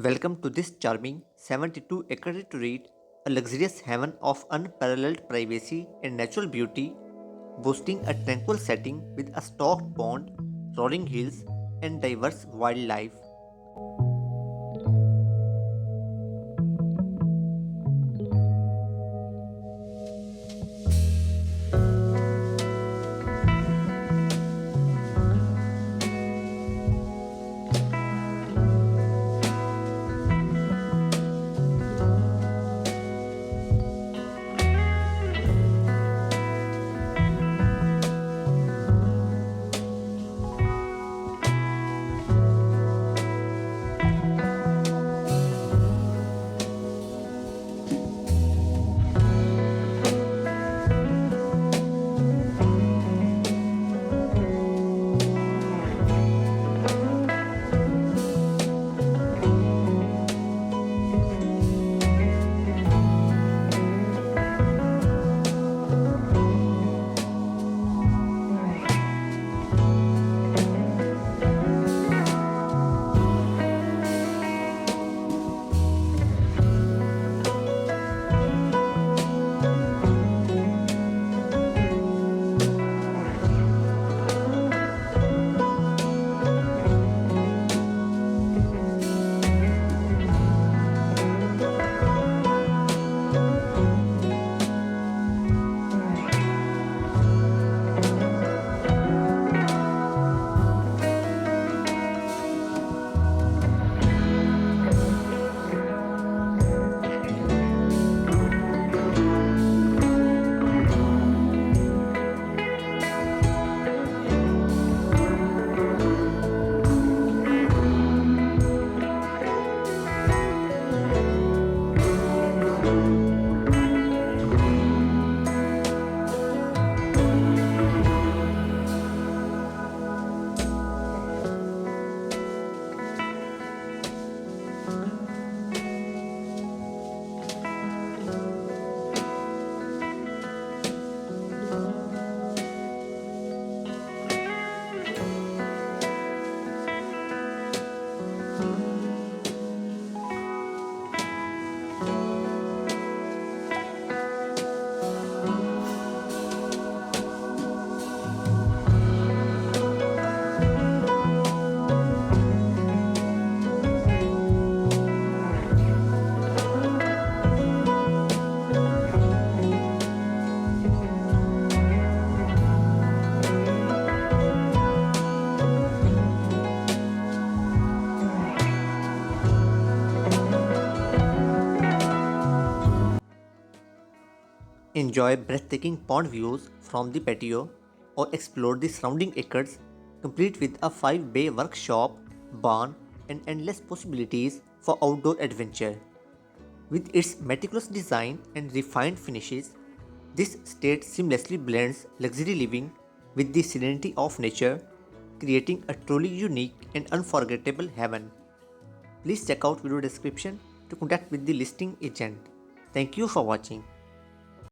Welcome to this charming 72-acre retreat, a luxurious haven of unparalleled privacy and natural beauty, boasting a tranquil setting with a stocked pond, rolling hills, and diverse wildlife. Enjoy breathtaking pond views from the patio or explore the surrounding acres, complete with a 5-bay workshop, barn, and endless possibilities for outdoor adventure. With its meticulous design and refined finishes, this estate seamlessly blends luxury living with the serenity of nature, creating a truly unique and unforgettable haven. Please check out video description to contact with the listing agent. Thank you for watching.